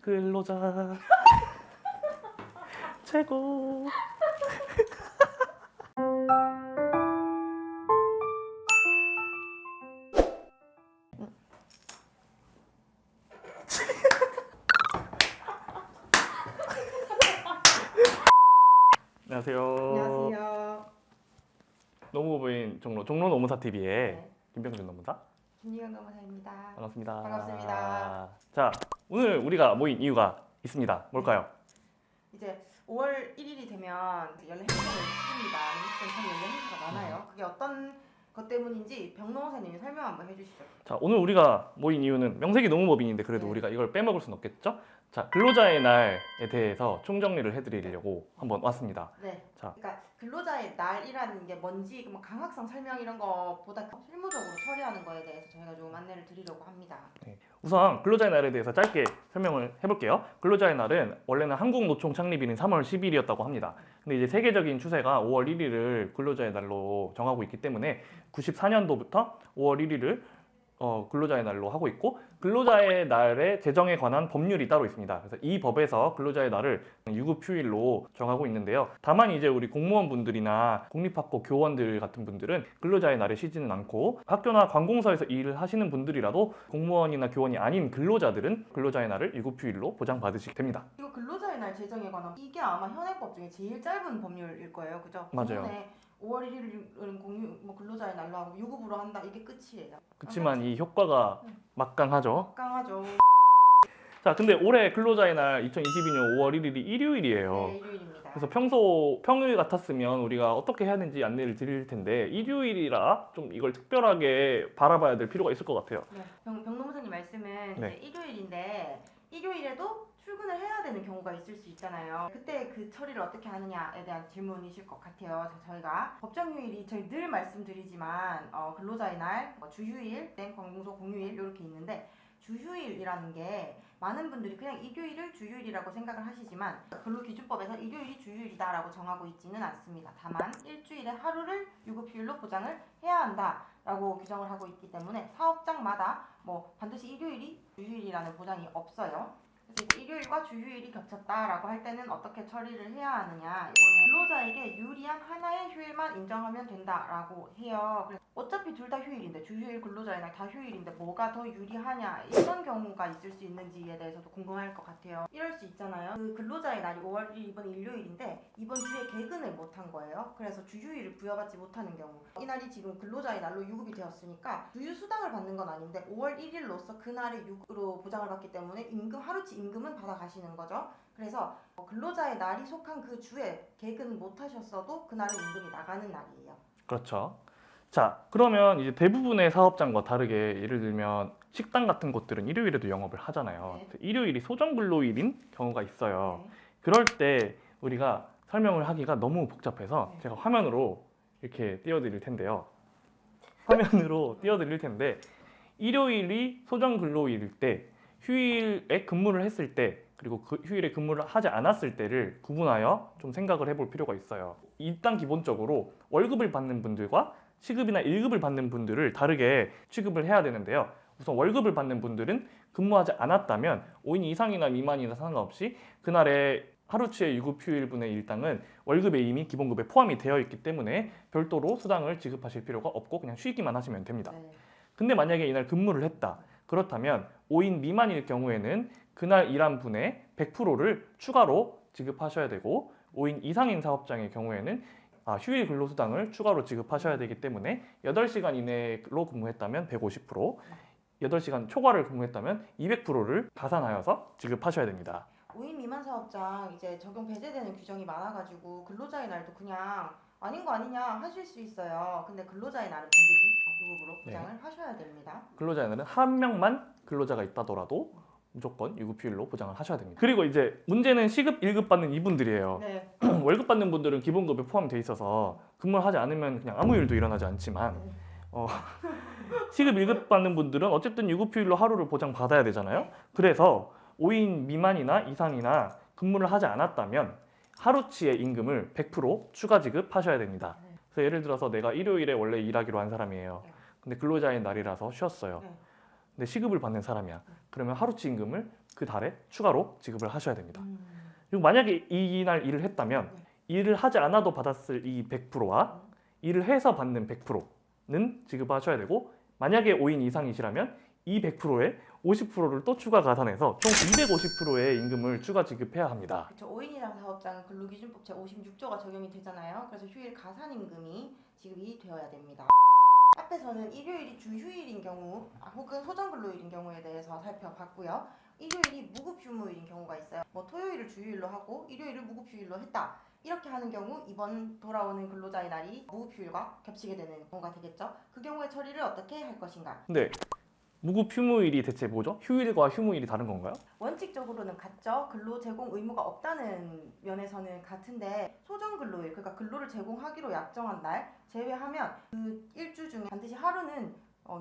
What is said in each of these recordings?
근로자 최고. 안녕하세요. 안녕하세요. 노무부인 종로 노무사 TV의 네. 김병준 노무사. 김유경 노무사입니다. 반갑습니다. 반갑습니다. 자, 오늘 우리가 모인 이유가 있습니다. 뭘까요? 이제 5월 1일이 되면 이제 연례 행사를 치릅니다. 참 연례 행사가 많아요. 그게 어떤 것 때문인지 병노무사님이 설명 한번 해주시죠. 자, 오늘 우리가 모인 이유는 명색이 노무법인인데 그래도 네. 우리가 이걸 빼먹을 수는 없겠죠? 자, 근로자의 날에 대해서 총정리를 해드리려고 한번 왔습니다. 네. 자. 그러니까 근로자의 날이라는 게 뭔지 뭐 강학상 설명 이런 것보다 실무적으로 처리하는 거에 대해서 저희가 좀 안내를 드리려고 합니다. 우선 근로자의 날에 대해서 짧게 설명을 해볼게요. 근로자의 날은 원래는 한국노총 창립일인 3월 10일이었다고 합니다. 근데 이제 세계적인 추세가 5월 1일을 근로자의 날로 정하고 있기 때문에 94년도부터 5월 1일을 근로자의 날로 하고 있고, 근로자의 날의 제정에 관한 법률이 따로 있습니다. 그래서 이 법에서 근로자의 날을 유급휴일로 정하고 있는데요. 다만 이제 우리 공무원분들이나 공립학교 교원들 같은 분들은 근로자의 날에 쉬지는 않고, 학교나 관공서에서 일을 하시는 분들이라도 공무원이나 교원이 아닌 근로자들은 근로자의 날을 유급휴일로 보장받으시게 됩니다. 이거 근로자의 날 제정에 관한 이게 아마 현행법 중에 제일 짧은 법률일 거예요, 그죠? 맞아요. 법문에 5월 1일은 근로자의 날로 하고 유급으로 한다 이게 끝이에요. 그렇지만 이 효과가 막강하죠. 강하죠. 자, 근데 올해 근로자의 날 2022년 5월 1일이 일요일이에요. 네, 일요일입니다. 그래서 평일 같았으면 우리가 어떻게 해야 되는지 안내를 드릴 텐데, 일요일이라 좀 이걸 특별하게 바라봐야 될 필요가 있을 것 같아요. 네, 병노무사님 말씀은 네. 이제 일요일인데 일요일에도 출근을 해야 되는 경우가 있을 수 있잖아요. 그때 그 처리를 어떻게 하느냐에 대한 질문이실 것 같아요. 저희가 법정휴일이 저희 늘 말씀드리지만 근로자의 날, 주휴일, 관공서 공휴일 이렇게 있는데, 주휴일이라는 게 많은 분들이 그냥 일요일을 주휴일이라고 생각을 하시지만 근로기준법에서 일요일이 주휴일이다라고 정하고 있지는 않습니다. 다만 일주일에 하루를 유급휴일로 보장을 해야 한다라고 규정을 하고 있기 때문에 사업장마다 뭐 반드시 일요일이 주휴일이라는 보장이 없어요. 그래서 일요일과 주휴일이 겹쳤다라고 할 때는 어떻게 처리를 해야 하느냐, 이거는 근로자에게 유리한 하나의 휴일만 인정하면 된다라고 해요. 그래서 어차피 둘 다 휴일인데, 주휴일 근로자의 날 다 휴일인데 뭐가 더 유리하냐, 이런 경우가 있을 수 있는지에 대해서도 궁금할 것 같아요. 이럴 수 있잖아요. 그 근로자의 날이 5월 1일 이번 일요일인데 이번 주에 개근을 못한 거예요. 그래서 주휴일을 부여받지 못하는 경우, 이 날이 지금 근로자의 날로 유급이 되었으니까 주휴수당을 받는 건 아닌데 5월 1일로서 그날의 유급으로 보장을 받기 때문에 임금, 하루치 임금은 받아가시는 거죠. 그래서 근로자의 날이 속한 그 주에 개근 못하셨어도 그날은 임금이 나가는 날이에요. 그렇죠. 자, 그러면 이제 대부분의 사업장과 다르게 예를 들면 식당 같은 곳들은 일요일에도 영업을 하잖아요. 네. 일요일이 소정근로일인 경우가 있어요. 네. 그럴 때 우리가 설명을 하기가 너무 복잡해서 네. 제가 화면으로 이렇게 띄워드릴 텐데요. 화면으로 띄워드릴 텐데, 일요일이 소정근로일일 때, 휴일에 근무를 했을 때, 그리고 그 휴일에 근무를 하지 않았을 때를 구분하여 좀 생각을 해볼 필요가 있어요. 일단 기본적으로 월급을 받는 분들과 시급이나 1급을 받는 분들을 다르게 취급을 해야 되는데요. 우선 월급을 받는 분들은 근무하지 않았다면 5인 이상이나 미만이나 상관없이 그날의 하루치의 유급휴일분의 일당은 월급에 이미 기본급에 포함이 되어 있기 때문에 별도로 수당을 지급하실 필요가 없고 그냥 쉬기만 하시면 됩니다. 네. 근데 만약에 이날 근무를 했다. 그렇다면 5인 미만일 경우에는 그날 일한 분의 100%를 추가로 지급하셔야 되고, 5인 이상인 사업장의 경우에는 휴일 근로수당을 추가로 지급하셔야 되기 때문에 8시간 이내로 근무했다면 150%, 8시간 초과를 근무했다면 200%를 가산하여서 지급하셔야 됩니다. 5인 미만 사업장 이제 적용 배제되는 규정이 많아가지고 근로자의 날도 그냥 아닌 거 아니냐 하실 수 있어요. 근데 근로자의 날은 반드시 유급으로 보장을 하셔야 됩니다. 근로자의 날은 한 명만 근로자가 있다더라도 무조건 유급휴일로 보장을 하셔야 됩니다. 그리고 이제 문제는 시급 1급 받는 이분들이에요. 네. 월급 받는 분들은 기본급에 포함되어 있어서 근무를 하지 않으면 그냥 아무 일도 일어나지 않지만, 시급 1급 받는 분들은 어쨌든 유급휴일로 하루를 보장받아야 되잖아요. 그래서 5인 미만이나 이상이나 근무를 하지 않았다면 하루치의 임금을 100% 추가 지급하셔야 됩니다. 그래서 예를 들어서 내가 일요일에 원래 일하기로 한 사람이에요. 근데 근로자의 날이라서 쉬었어요. 근데 시급을 받는 사람이야. 그러면 하루치 임금을 그 달에 추가로 지급을 하셔야 됩니다. 음. 그리고 만약에 이날 일을 했다면 네. 일을 하지 않아도 받았을 이 100%와 일을 해서 받는 100%는 지급하셔야 되고, 만약에 5인 이상이시라면 이 100%에 50%를 또 추가 가산해서 총 250%의 임금을 추가 지급해야 합니다. 그렇죠. 5인 이상 사업장은 근로기준법 제56조가 적용이 되잖아요. 그래서 휴일 가산임금이 지급이 되어야 됩니다. 앞에서는 일요일이 주휴일인 경우 혹은 소정근로일인 경우에 대해서 살펴봤고요. 일요일이 무급휴무일인 경우가 있어요. 뭐 토요일을 주휴일로 하고 일요일을 무급휴일로 했다. 이렇게 하는 경우 이번 돌아오는 근로자의 날이 무급휴일과 겹치게 되는 경우가 되겠죠. 그 경우에 처리를 어떻게 할 것인가? 근데 무급 휴무일이 대체 뭐죠? 휴일과 휴무일이 다른 건가요? 원칙적으로는 같죠. 근로 제공 의무가 없다는 면에서는 같은데 소정근로일, 그러니까 근로를 제공하기로 약정한 날 제외하면 그 일주 중에 반드시 하루는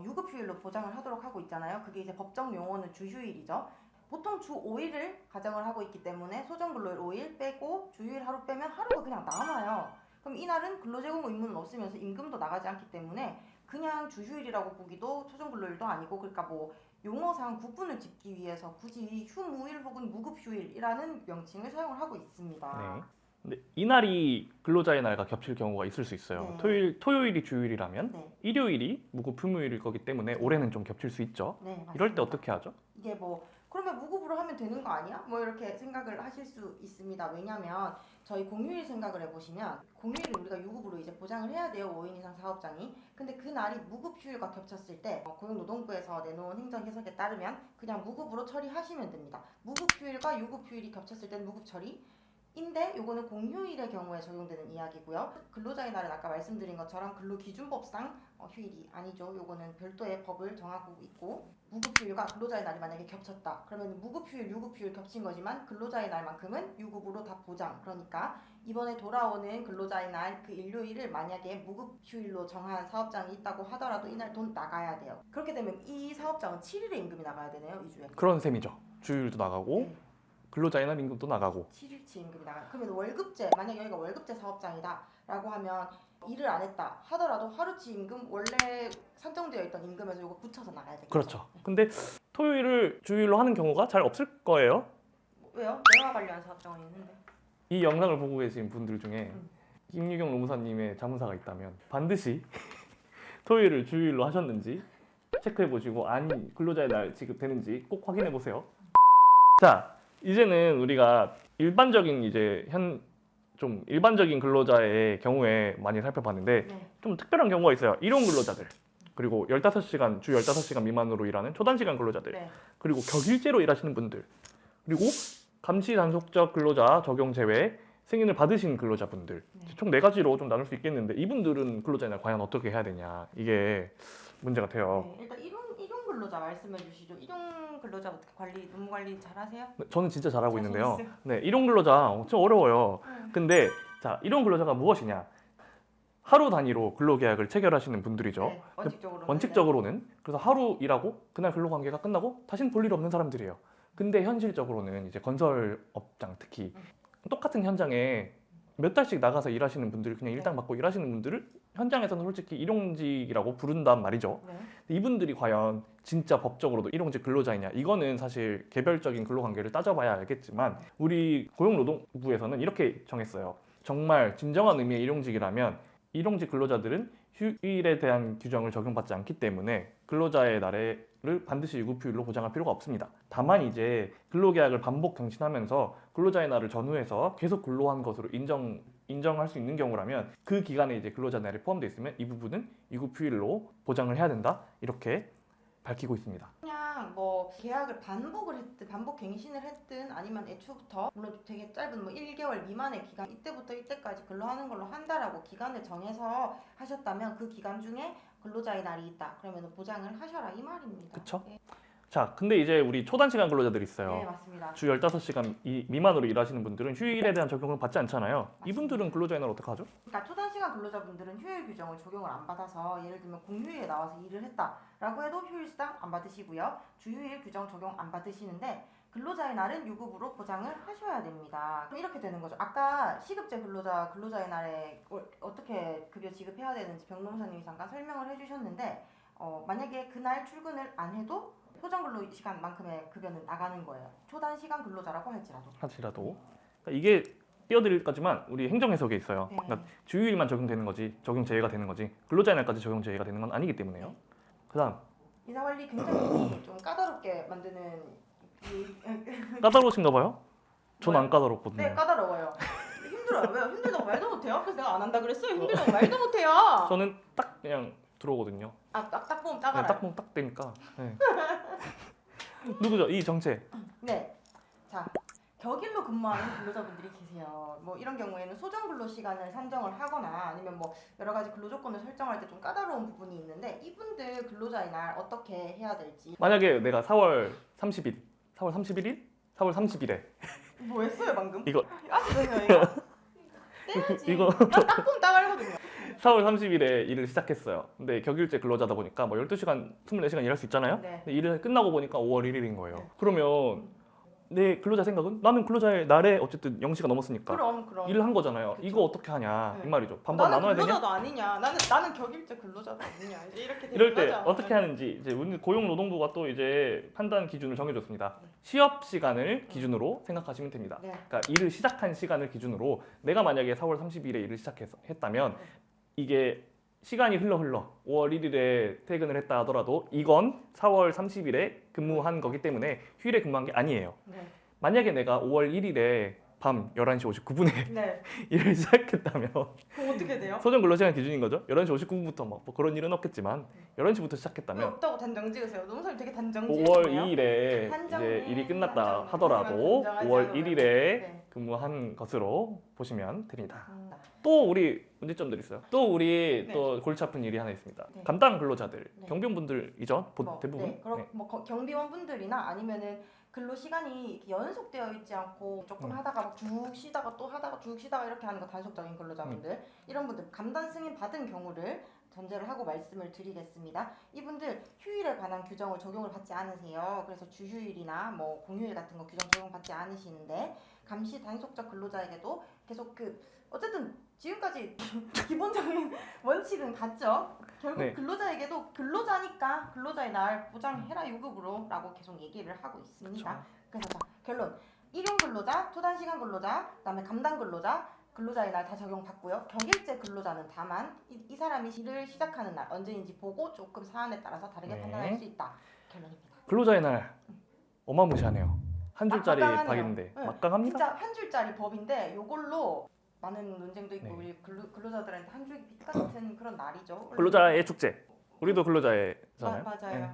유급휴일로 보장을 하도록 하고 있잖아요. 그게 이제 법정 용어는 주휴일이죠. 보통 주 5일을 가정을 하고 있기 때문에 소정근로일 5일 빼고 주휴일 하루 빼면 하루가 그냥 남아요. 그럼 이날은 근로제공 의무는 없으면서 임금도 나가지 않기 때문에 그냥 주휴일이라고 보기도 소정근로일도 아니고, 그러니까 뭐 용어상 구분을 짓기 위해서 굳이 휴무일 혹은 무급휴일이라는 명칭을 사용을 하고 있습니다. 네. 근데 이날이 근로자의 날과 겹칠 경우가 있을 수 있어요. 네. 토요일이 주휴일이라면 네, 일요일이 무급 휴무일일 거기 때문에 올해는 좀 겹칠 수 있죠. 네, 맞습니다. 이럴 때 어떻게 하죠? 이게 뭐 그러면 무급으로 하면 되는 거 아니야? 뭐 이렇게 생각을 하실 수 있습니다. 왜냐면 저희 공휴일 생각을 해보시면 공휴일을 우리가 유급으로 이제 보장을 해야 돼요. 5인 이상 사업장이. 근데 그 날이 무급휴일과 겹쳤을 때 고용노동부에서 내놓은 행정 해석에 따르면 그냥 무급으로 처리하시면 됩니다. 무급휴일과 유급휴일이 겹쳤을 땐 무급 처리. 인데 요거는 공휴일의 경우에 적용되는 이야기고요. 근로자의 날은 아까 말씀드린 것처럼 근로기준법상 휴일이 아니죠. 요거는 별도의 법을 정하고 있고, 무급휴일과 근로자의 날이 만약에 겹쳤다. 그러면 무급휴일, 유급휴일 겹친 거지만 근로자의 날만큼은 유급으로 다 보장. 그러니까 이번에 돌아오는 근로자의 날 그 일요일을 만약에 무급휴일로 정한 사업장이 있다고 하더라도 이날 돈 나가야 돼요. 그렇게 되면 이 사업장은 7일의 임금이 나가야 되네요. 2주에. 그런 셈이죠. 주휴일도 나가고 네. 근로자의 날 임금도 나가고. 7일치 임금이 나가. 그러면 월급제, 만약 여기가 월급제 사업장이다라고 하면 일을 안 했다 하더라도 하루치 임금 원래 산정되어 있던 임금에서 이거 붙여서 나가야 되겠죠. 그렇죠. 근데 토요일을 주휴일로 하는 경우가 잘 없을 거예요. 왜요? 내가 관리한 사업장은 있는데. 이 영상을 보고 계신 분들 중에 음. 김유경 노무사님의 자문사가 있다면 반드시 토요일을 주휴일로 하셨는지 체크해 보시고, 아니 근로자의 날 지급되는지 꼭 확인해 보세요. 자, 이제는 우리가 일반적인 좀 일반적인 근로자의 경우에 많이 살펴봤는데, 네. 좀 특별한 경우가 있어요. 일용 근로자들, 그리고 15시간, 주 15시간 미만으로 일하는 초단시간 근로자들, 네. 그리고 격일제로 일하시는 분들, 그리고 감시 단속적 근로자 적용 제외 승인을 받으신 근로자분들, 네. 총 4가지로 좀 나눌 수 있겠는데, 이분들은 근로자의 날 과연 어떻게 해야 되냐, 이게 문제가 돼요. 네. 일단 일용 근로자 말씀해 주시죠. 일용 근로자 어떻게 업무 관리 잘 하세요? 저는 진짜 잘하고 자신 있는데요. 있어요? 네, 일용 근로자 엄청 어려워요. 근데 자, 일용 근로자가 무엇이냐? 하루 단위로 근로계약을 체결하시는 분들이죠. 네. 원칙적으로는. 원칙적으로는 그래서 하루 일하고 그날 근로관계가 끝나고 다시는 볼 일 없는 사람들이에요. 근데 현실적으로는 이제 건설업장 특히 똑같은 현장에 몇 달씩 나가서 일하시는 분들, 그냥 일당 받고 일하시는 분들을 현장에서는 솔직히 일용직이라고 부른단 말이죠. 네. 근데 이분들이 과연 진짜 법적으로도 일용직 근로자이냐, 이거는 사실 개별적인 근로관계를 따져봐야 알겠지만 우리 고용노동부에서는 이렇게 정했어요. 정말 진정한 의미의 일용직이라면 일용직 근로자들은 휴일에 대한 규정을 적용받지 않기 때문에 근로자의 날을 반드시 유급휴일로 보장할 필요가 없습니다. 다만 이제 근로계약을 반복 갱신하면서 근로자의 날을 전후해서 계속 근로한 것으로 인정할 수 있는 경우라면 그 기간에 이제 근로자 날이 포함되어 있으면 이 부분은 유급휴일로 보장을 해야 된다, 이렇게 밝히고 있습니다. 그냥 뭐 계약을 반복을 했든 반복 갱신을 했든 아니면 애초부터 물론 되게 짧은 뭐 1개월 미만의 기간, 이때부터 이때까지 근로하는 걸로 한다라고 기간을 정해서 하셨다면 그 기간 중에 근로자의 날이 있다 그러면 보장을 하셔라 이 말입니다. 그쵸? 네. 자, 근데 이제 우리 초단시간 근로자들이 있어요. 네, 맞습니다. 주 15시간 미만으로 일하시는 분들은 휴일에 대한 적용을 받지 않잖아요. 이분들은 근로자의 날 어떻게 하죠? 그러니까 초단시간 근로자분들은 휴일 규정을 적용을 안 받아서 예를 들면 공휴일에 나와서 일을 했다라고 해도 휴일수당 안 받으시고요. 주휴일 규정 적용 안 받으시는데 근로자의 날은 유급으로 보장을 하셔야 됩니다. 그럼 이렇게 되는 거죠. 아까 시급제 근로자의 날에 어떻게 급여 지급해야 되는지 병노무사님이 잠깐 설명을 해주셨는데 만약에 그날 출근을 안 해도 소정 근로 시간만큼의 급여는 나가는 거예요. 초단 시간 근로자라고 할지라도. 하지라도 그러니까 이게 띄어드릴 거지만 우리 행정 해석에 있어요. 네. 그러니까 주휴일만 적용되는 거지 적용 제외가 되는 거지 근로자의 날까지 적용 제외가 되는 건 아니기 때문에요. 그다음 인사관리 굉장히 좀 까다롭게 만드는 까다로우신가 봐요? 전 안 뭐요? 까다롭거든요. 네, 까다로워요. 힘들어요. 왜요? 힘들다고 말도 못해요? 그래서 내가 안 한다 그랬어요. 힘들다고 말도 못해요. 저는 딱 그냥 들어오거든요. 딱 보면 네, 따가라. 딱 보면 딱 되니까. 네. 누구죠? 이 정체. 네. 자, 격일로 근무하는 근로자분들이 계세요. 뭐 이런 경우에는 소정 근로 시간을 산정을 하거나 아니면 뭐 여러 가지 근로 조건을 설정할 때 좀 까다로운 부분이 있는데 이분들 근로자의 날 어떻게 해야 될지. 만약에 내가 4월 30일, 4월 31일? 4월 30일에 뭐 했어요 방금? 이거 아시잖아요 이거. 떼야지. 이거 나딱 보면 따가거든요. 4월 30일에 일을 시작했어요. 근데 격일제 근로자다 보니까 뭐 12시간, 24시간 일할 수 있잖아요. 네. 근데 일을 끝나고 보니까 5월 1일인 거예요. 네. 그러면 내 근로자 생각은 나는 근로자의 날에 어쨌든 0시가 넘었으니까 그럼. 일을 한 거잖아요. 그쵸. 이거 어떻게 하냐 네. 이 말이죠. 반반 나는 나눠야 되냐? 근로자도 아니냐? 나는 격일제 근로자도 아니냐? 이제 이렇게 되는 이럴 때 거죠. 어떻게 하는지 이제 고용노동부가 또 이제 판단 기준을 정해줬습니다. 취업 시간을 기준으로 생각하시면 됩니다. 네. 그러니까 일을 시작한 시간을 기준으로 내가 만약에 4월 30일에 일을 시작했다면 이게 시간이 흘러 5월 1일에 퇴근을 했다 하더라도 이건 4월 30일에 근무한 거기 때문에 휴일에 근무한 게 아니에요. 네. 만약에 내가 5월 1일에 밤 11시 59분에 네. 일을 시작했다면 그럼 어떻게 돼요? 소정 근로시간 기준인 거죠. 11시 59분부터 뭐 그런 일은 없겠지만 11시부터 왜 시작했다면 없다고 단정 지으세요? 노무사님 되게 단정지으시네요. 5월 2일에 단정해, 이제 일이 끝났다 단정. 하더라도 단정하지 5월 않아요. 1일에 네. 근무한 것으로 보시면 됩니다. 음. 또 우리 문제점들이 있어요. 또 우리 네. 또 골치 아픈 일이 하나 있습니다. 네. 감당 근로자들, 네. 경비원분들이죠. 뭐, 대부분. 네. 그럼 네. 뭐 경비원 분들이나 아니면은 근로 시간이 연속되어 있지 않고 조금 하다가 막 쭉 쉬다가 또 하다가 쭉 쉬다가 이렇게 하는 거 단속적인 근로자분들 이런 분들 감단 승인 받은 경우를 전제를 하고 말씀을 드리겠습니다. 이분들 휴일에 관한 규정을 적용을 받지 않으세요. 그래서 주휴일이나 뭐 공휴일 같은 거 규정 적용받지 않으시는데 감시 단속적 근로자에게도 계속 어쨌든 지금까지 기본적인 원칙은 같죠. 결국 네. 근로자에게도 근로자니까 근로자의 날 보장해라 유급으로 라고 계속 얘기를 하고 있습니다. 그래서 자, 결론 일용 근로자, 초단시간 근로자, 그다음에 감당 근로자 근로자의 날 다 적용받고요. 격일제 근로자는 다만 이 사람이 일을 시작하는 날 언제인지 보고 조금 사안에 따라서 다르게 네. 판단할 수 있다. 결론입니다. 근로자의 날 어마무시하네요. 한 줄짜리 막강하네요. 박인데 네. 막강합니다. 진짜 한 줄짜리 법인데 요걸로 많은 논쟁도 있고 네. 우리 근로자들한테 한 줄기 빛 같은 그런 날이죠. 근로자의 축제. 우리도 근로자잖아요. 맞아요. 네.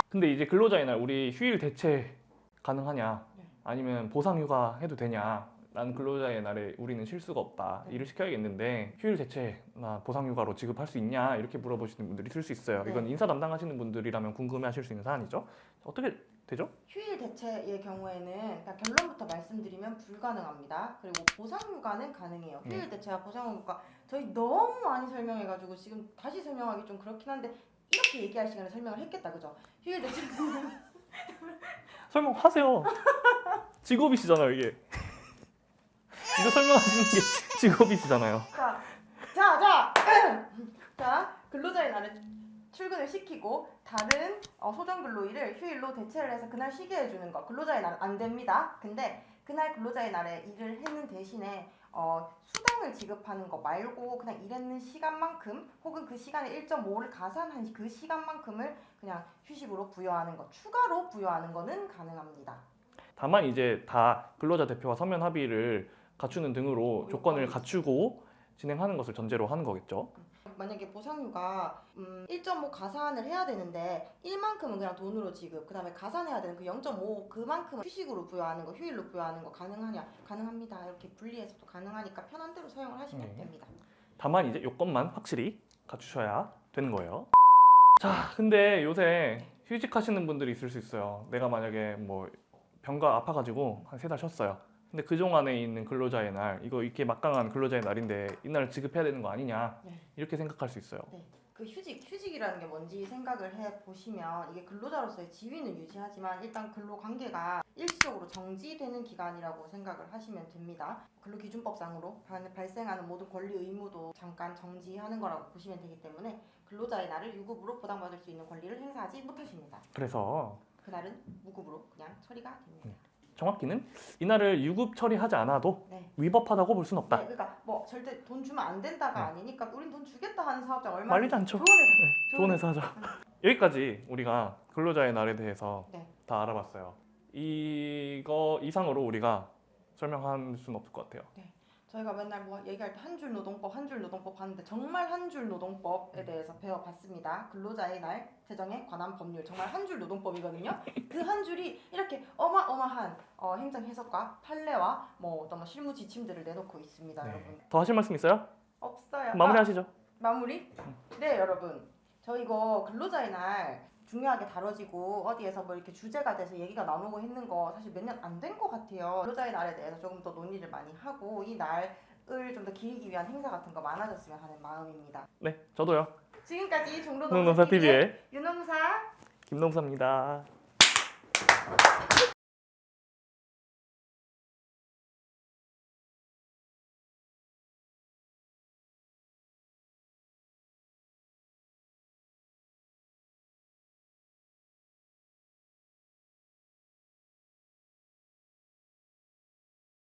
근데 이제 근로자의 날 우리 휴일 대체 가능하냐? 네. 아니면 보상휴가 해도 되냐? 라는 근로자의 날에 우리는 실수가 없다. 네. 일을 시켜야겠는데 휴일 대체나 보상휴가로 지급할 수 있냐? 이렇게 물어보시는 분들이 있을 수 있어요. 네. 이건 인사 담당하시는 분들이라면 궁금해하실 수 있는 사안이죠. 어떻게 되죠? 휴일 대체의 경우에는 그러니까 결론부터 말씀드리면 불가능합니다. 그리고 보상휴가는 가능해요. 네. 휴일 대체와 보상휴가 저희 너무 많이 설명해가지고 지금 다시 설명하기 좀 그렇긴 한데 이렇게 얘기할 시간에 설명을 했겠다, 그죠? 휴일 대체 설명하세요. 직업이시잖아요, 이게. 이거 설명하시는 게 직업이시잖아요. 자, 근로자의 날에 출근을 시키고 다른 소정 근로일을 휴일로 대체를 해서 그날 쉬게 해주는 거 근로자의 날은 안 됩니다. 근데 그날 근로자의 날에 일을 했는 대신에 수당을 지급하는 거 말고 그냥 일했는 시간만큼 혹은 그 시간에 1.5를 가산한 그 시간만큼을 그냥 휴식으로 부여하는 거 추가로 부여하는 거는 가능합니다. 다만 이제 다 근로자 대표와 서면 합의를 갖추는 등으로 조건을 갖추고 진행하는 것을 전제로 하는 거겠죠. 만약에 보상휴가 1.5 가산을 해야 되는데 1만큼은 그냥 돈으로 지급 그 다음에 가산해야 되는 그 0.5 그만큼은 휴식으로 부여하는 거 휴일로 부여하는 거 가능하냐? 가능합니다. 이렇게 분리해서도 가능하니까 편한 대로 사용을 하시면 됩니다. 다만 이제 요건만 확실히 갖추셔야 되는 거예요. 자, 근데 요새 휴직하시는 분들이 있을 수 있어요. 내가 만약에 뭐 병가 아파가지고 한 3달 쉬었어요. 근데 그동안에 있는 근로자의 날, 이거 이렇게 막강한 근로자의 날인데 이날 지급해야 되는 거 아니냐 네. 이렇게 생각할 수 있어요. 네. 그 휴직이라는 게 뭔지 생각을 해보시면 이게 근로자로서의 지위는 유지하지만 일단 근로관계가 일시적으로 정지되는 기간이라고 생각을 하시면 됩니다. 근로기준법상으로 발생하는 모든 권리 의무도 잠깐 정지하는 거라고 보시면 되기 때문에 근로자의 날을 유급으로 부담받을 수 있는 권리를 행사하지 못하십니다. 그래서 그날은 무급으로 그냥 처리가 됩니다. 정확히는 이날을 유급 처리하지 않아도 네. 위법하다고 볼 수는 없다. 네, 그러니까 뭐 절대 돈 주면 안 된다가 네. 아니니까 우린 돈 주겠다 하는 사업자 얼마나 말리지 않죠. 좋은 회사. 좋은 회사 하자. 여기까지 우리가 근로자의 날에 대해서 네. 다 알아봤어요. 이거 이상으로 우리가 설명할 수는 없을 것 같아요. 저희가 맨날 뭐 얘기할 때 한 줄 노동법 하는데 정말 한 줄 노동법에 대해서 배워봤습니다. 근로자의 날 제정에 관한 법률 정말 한 줄 노동법이거든요. 그 한 줄이 이렇게 어마어마한 행정 해석과 판례와 뭐 어떤 실무 지침들을 내놓고 있습니다, 네. 여러분. 더 하실 말씀 있어요? 없어요. 마무리하시죠. 마무리? 네, 여러분. 저 이거 근로자의 날 중요하게 다뤄지고 어디에서 뭐 이렇게 주제가 돼서 얘기가 나누고 했는 거 사실 몇 년 안 된 것 같아요. 근로자의 날에 대해서 조금 더 논의를 많이 하고 이 날을 좀 더 기리기 위한 행사 같은 거 많아졌으면 하는 마음입니다. 네, 저도요. 지금까지 농사 종로농사 TV의 TV의 윤농사 김농사입니다.